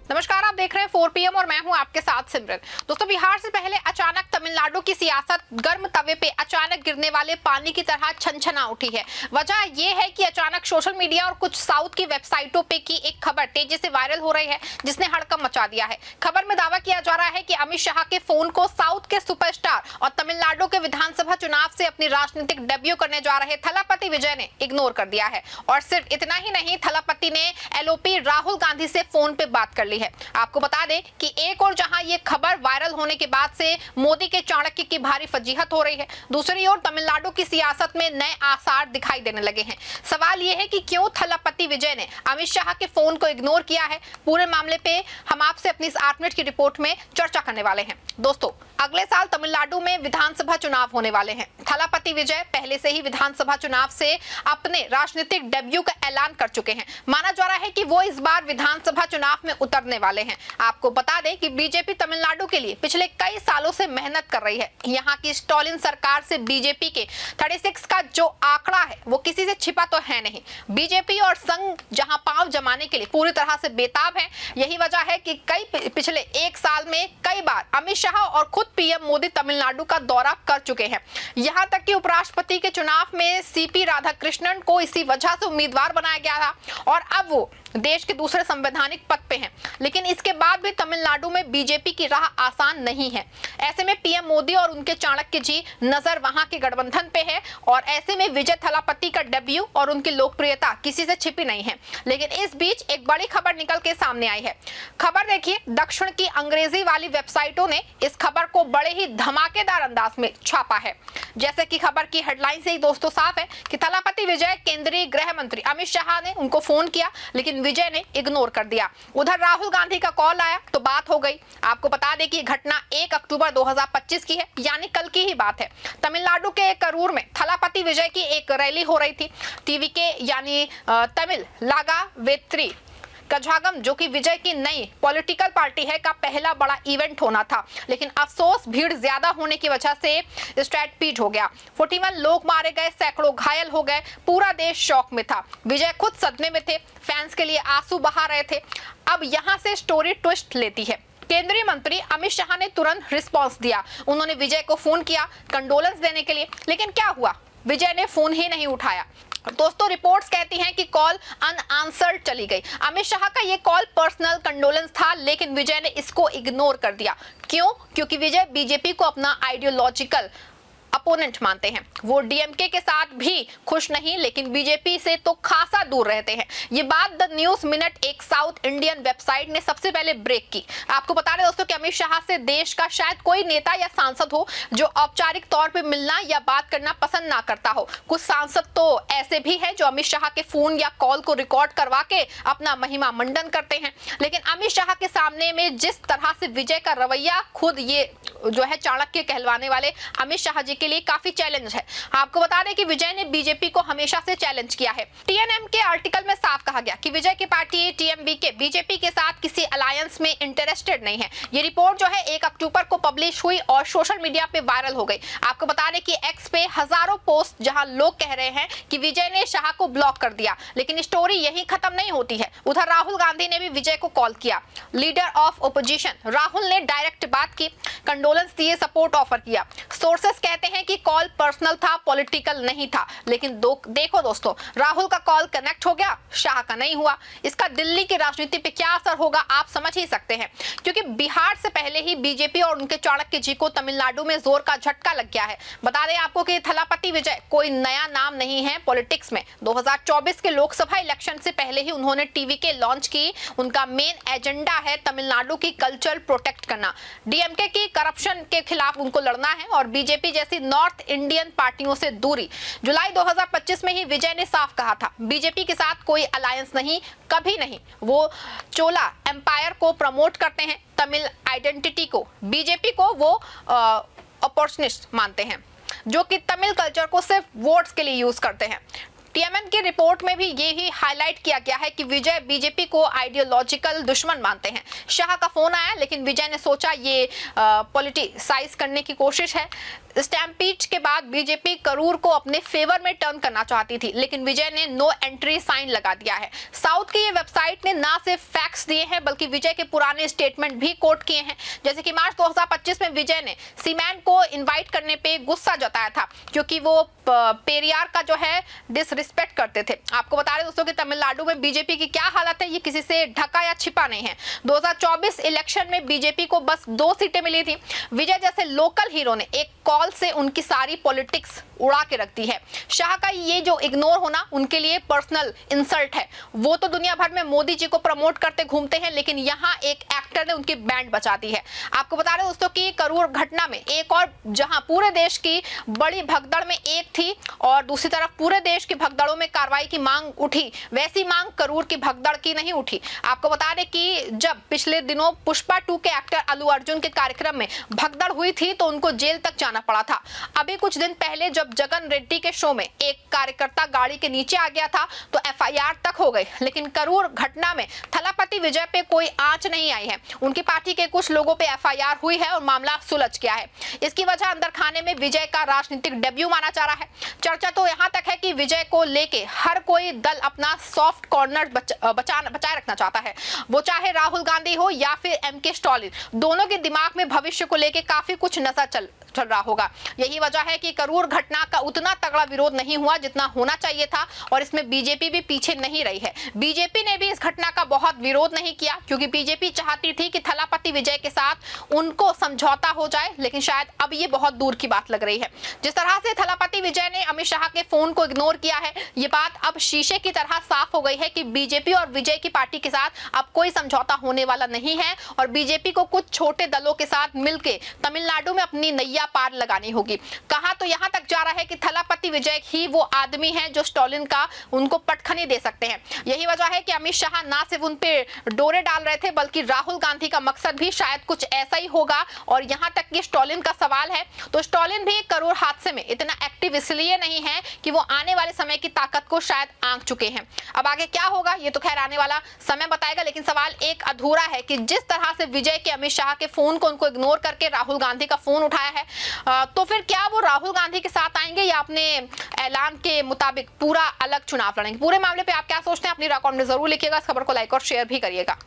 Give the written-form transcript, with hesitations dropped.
नमस्कार, आप देख रहे हैं 4 PM और मैं हूं आपके साथ सिमरन। दोस्तों, बिहार से पहले अचानक तमिलनाडु की सियासत गर्म तवे पे अचानक गिरने वाले पानी की तरह छनछना उठी है। वजह यह है कि अचानक सोशल मीडिया और कुछ साउथ की वेबसाइटों पे की एक खबर तेजी से वायरल हो रही है, जिसने हड़कंप मचा दिया है। खबर में दावा किया जा रहा है कि अमित शाह के फोन को साउथ के सुपरस्टार और तमिलनाडु के विधानसभा चुनाव से अपनी राजनीतिक डेब्यू करने जा रहे थलापति विजय ने इग्नोर कर दिया है। और सिर्फ इतना ही नहीं, थलापति ने एलओपी राहुल गांधी से फोन पे बात कर ली है। आपको बता दें कि एक और जहां ये खबर वायरल होने के बाद से मोदी के चाणक्य की भारी फजीहत हो रही है, दूसरी ओर तमिलनाडु की सियासत में नए आसार दिखाई देने लगे हैं। सवाल ये है कि क्यों थलापति विजय ने अमित शाह के फोन को इग्नोर किया है। पूरे मामले पे हम आपसे अपनी इस 8 मिनट की रिपोर्ट में चर्चा करने वाले हैं। दोस्तों, अगले साल तमिलनाडु में विधानसभा चुनाव होने वाले हैं। थलापति विजय पहले से ही विधानसभा चुनाव से अपने राजनीतिक डेब्यू का ऐलान कर चुके हैं। माना जा रहा है कि वो इस बार विधानसभा चुनाव में उतरने वाले हैं। आपको बता दें कि बीजेपी तमिलनाडु के लिए पिछले कई सालों से मेहनत कर रही है। यहाँ की स्टालिन सरकार से बीजेपी के 36 का जो आंकड़ा है वो किसी से छिपा तो है नहीं। बीजेपी और संघ जहां पांव जमाने के लिए पूरी तरह से बेताब है। यही वजह है कि पिछले एक साल में कई बार अमित शाह और खुद पीएम मोदी तमिलनाडु का दौरा कर चुके हैं। यहां तक कि उपराष्ट्रपति के चुनाव में सीपी राधाकृष्णन को इसी वजह से उम्मीदवार बनाया गया था और अब वो देश के दूसरे संवैधानिक पद पे हैं। लेकिन इसके बाद भी तमिलनाडु में बीजेपी की राह आसान नहीं है। ऐसे में पीएम मोदी और उनके चाणक्य जी नजर वहां के गठबंधन पे है और ऐसे में विजय थलापति का डेब्यू और उनकी लोकप्रियता किसी से छिपी नहीं है। लेकिन इस बीच एक बड़ी खबर निकल के सामने आई है। खबर देखिए, दक्षिण की अंग्रेजी वाली वेबसाइटों ने इस खबर को बड़े ही धमाकेदार अंदाज में छापा है। जैसे कि खबर की हेडलाइन से ही दोस्तों साफ है कि थलापति विजय केंद्रीय गृह मंत्री अमित शाह ने उनको फोन किया, लेकिन विजय ने इग्नोर कर दिया। उधर राहुल गांधी का कॉल आया तो बात हो गई। आपको बता दें कि घटना 1 अक्टूबर 2025 की है, यानी कल की ही बात है। तमिलनाडु के करूर में थलापति विजय की एक रैली हो रही थी। टीवी के यानी तमिल लागा वेत्री कझागम, जो कि विजय की नई पॉलिटिकल पार्टी है, का पहला बड़ा इवेंट होना था। लेकिन अफसोस भीड़ ज्यादा होने की वजह से स्ट्रैटपीट हो गया। 41 लोग मारे गए, सैकड़ों घायल हो गए। पूरा देश शौक में था। विजय खुद सदमे में थे, फैंस के लिए आंसू बहा रहे थे। अब यहाँ से स्टोरी ट्विस्ट लेती है। केंद्रीय मंत्री अमित शाह ने तुरंत रिस्पॉन्स दिया। उन्होंने विजय को फोन किया कंडोलेंस देने के लिए, लेकिन क्या हुआ, विजय ने फोन ही नहीं उठाया। दोस्तों, रिपोर्ट्स कहती हैं कि कॉल अनआंसर्ड चली गई। अमित शाह का ये कॉल पर्सनल कंडोलेंस था, लेकिन विजय ने इसको इग्नोर कर दिया। क्यों? क्योंकि विजय बीजेपी को अपना आइडियोलॉजिकल अपोनेंट मानते हैं। वो डीएमके के साथ भी खुश नहीं, लेकिन बीजेपी से तो खासा दूर रहते हैं। ये बात द न्यूज मिनट एक साउथ इंडियन वेबसाइट ने सबसे पहले ब्रेक की। आपको बता रहे दोस्तों कि अमित शाह से देश का शायद कोई नेता या सांसद हो जो औपचारिक तौर पे मिलना या बात करना पसंद ना करता हो। कुछ सांसद तो ऐसे भी हैं जो अमित शाह के फोन या कॉल को रिकॉर्ड करवा के अपना महिमा मंडन करते हैं। लेकिन अमित शाह के सामने में जिस तरह से विजय का रवैया, खुद ये जो है चाणक्य कहलवाने वाले अमित शाह जी के लिए काफी चैलेंज है। आपको बता दें कि विजय ने बीजेपी को हमेशा से चैलेंज किया है। टीएनएम के आर्टिकल में साफ कहा गया कि विजय की पार्टी टीएमबीके बीजेपी के साथ किसी अलायंस में इंटरेस्टेड नहीं है। ये रिपोर्ट जो है 1 अक्टूबर को पब्लिश हुई और सोशल मीडिया पे वायरल हो गई। आपको बता दें कि एक्स पे हजारों पोस्ट जहां लोग कह रहे हैं कि विजय ने शाह को ब्लॉक कर दिया। लेकिन स्टोरी यही खत्म नहीं होती है। उधर राहुल गांधी ने भी विजय को कॉल किया। लीडर ऑफ ओपोजिशन राहुल ने डायरेक्ट बात की, कंडोलेंस दिए, सपोर्ट ऑफर किया। सोर्सेस कहते हैं कि कॉल पर्सनल था, पॉलिटिकल नहीं था। लेकिन देखो दोस्तों, राहुल का कॉल कनेक्ट हो गया, शाह का नहीं हुआ। इसका दिल्ली की राजनीति पे क्या असर होगा आप समझ ही सकते हैं, क्योंकि बिहार से पहले ही बीजेपी और उनके चाणक्य जी को तमिलनाडु में जोर का झटका लग गया है। बता दें आपको कि थलापति विजय कोई नया नाम नहीं है पॉलिटिक्स में। 2024 के लोकसभा इलेक्शन से पहले ही उन्होंने टीवी के लॉन्च की। उनका मेन एजेंडा है तमिलनाडु की कल्चर प्रोटेक्ट करना, डीएमके की करप्शन के खिलाफ उनको लड़ना है और बीजेपी जैसी नॉर्थ इंडियन पार्टियों से दूरी। जुलाई 2025 में ही विजय ने साफ कहा था, बीजेपी के साथ कोई अलायंस नहीं, कभी नहीं। वो चोला एम्पायर को प्रमोट करते हैं, तमिल आइडेंटिटी को, बीजेपी को वो अपॉर्चुनिस्ट मानते हैं, जो कि तमिल कल्चर को सिर्फ वोट्स के लिए यूज करते हैं। टीएमएन की रिपोर्ट में भी ये ही हाईलाइट किया गया है कि विजय बीजेपी को आइडियोलॉजिकल दुश्मन मानते हैं। शाह का फोन आया लेकिन विजय ने सोचा ये पॉलिटिसाइज करने की कोशिश है। स्टैम्पीड के बाद बीजेपी करूर को अपने फेवर में टर्न करना चाहती थी, लेकिन विजय ने नो एंट्री साइन लगा दिया है। साउथ की ये वेबसाइट ने ना सिर्फ फैक्ट्स दिए हैं बल्कि विजय के पुराने स्टेटमेंट भी कोट किए हैं। जैसे कि मार्च 2025 में विजय ने सीमैन को इनवाइट करने पे गुस्सा जताया था क्योंकि वो पेरियार का जो है डिसरिस्पेक्ट करते थे। आपको बता रहे दोस्तों कि तमिलनाडु में बीजेपी की क्या हालत है, ये किसी से ढका या छिपा नहीं है। 2024 इलेक्शन में बीजेपी को बस 2 सीटें मिली थी। विजय जैसे लोकल हीरो ने एक कॉल से उनकी सारी पॉलिटिक्स उड़ा के रख दी है। शाह का ये जो इग्नोर होना उनके लिए पर्सनल इंसल्ट है। वो तो दुनिया भर में मोदी जी को प्रमोट करते घूमते हैं, लेकिन यहाँ एक एक्टर ने उनकी बैंड बचा दी है। आपको बता रहे दोस्तों कि करूर घटना में एक और जहां पूरे देश की बड़ी भगदड़ में एक थी और दूसरी तरफ पूरे देश की भगदड़ों में कार्रवाई की मांग उठी, वैसी मांग करूर की भगदड़ की नहीं उठी। आपको बता दें कि जब पिछले दिनों पुष्पा 2 के एक्टर अल्लू अर्जुन के कार्यक्रम में भगदड़ हुई थी तो उनको जेल तक जाना पड़ा था। अभी कुछ दिन पहले जब जगन रेड्डी के शो में एक कार्यकर्ता गाड़ी के नीचे आ गया था तो एफआईआर तक हो गई, लेकिन करूर घटना में थलापति विजय पे कोई आंच नहीं आई है। उनकी पार्टी के कुछ लोगों पे एफआईआर हुई है और मामला सुलझ गया है। इसकी वजह अंदर खाने में विजय का राजनीतिक डेब्यू माना जा रहा है। चर्चा तो यहाँ तक है कि विजय को लेके हर कोई दल अपना सॉफ्ट कॉर्नर बचाए रखना चाहता है। वो चाहे राहुल गांधी हो या फिर एमके स्टालिन, दोनों के दिमाग में भविष्य को लेके काफी कुछ नशा चल रहा होगा। यही वजह है कि करूर घटना का उतना तगड़ा विरोध नहीं हुआ जितना होना चाहिए था और इसमें बीजेपी भी पीछे नहीं रही है। बीजेपी ने भी इस घटना का बहुत विरोध नहीं किया क्योंकि बीजेपी चाहती थी कि थलापति विजय के साथ उनको समझौता हो जाए, लेकिन शायद अब ये बहुत दूर की बात लग रही है। जिस तरह से थलापति विजय ने अमित शाह के फोन को इग्नोर किया है, ये बात अब शीशे की तरह साफ हो गई है कि बीजेपी और विजय की पार्टी के साथ अब कोई समझौता होने वाला नहीं है और बीजेपी को कुछ छोटे दलों के साथ मिलकर तमिलनाडु में अपनी नैया पार लगानी होगी। कहा तो यहां तक जा रहा है कि थलापति विजय ही वो आदमी है जो स्टालिन का उनको पटखनी दे सकते हैं। यही वजह है कि अमित शाह ना सिर्फ उन पे डोरे डाल रहे थे बल्कि राहुल गांधी का मकसद भी शायद कुछ ऐसा ही होगा। और यहां तक कि स्टालिन का सवाल है तो स्टालिन भी करूर हादसे में इतना एक्टिव इसलिए नहीं है कि वो आने वाले समय की ताकत को शायद आंक चुके हैं। अब आगे क्या होगा ये तो खैर आने वाला समय बताएगा, लेकिन सवाल एक अधूरा है कि जिस तरह से विजय के अमित शाह के फोन को उनको इग्नोर करके राहुल गांधी का फोन उठाया है, तो फिर क्या वो राहुल गांधी के साथ आएंगे या अपने ऐलान के मुताबिक पूरा अलग चुनाव लड़ेंगे? पूरे मामले पे आप क्या सोचते हैं? अपनी राय कमेंट में जरूर लिखिएगा। इस खबर को लाइक और शेयर भी करिएगा।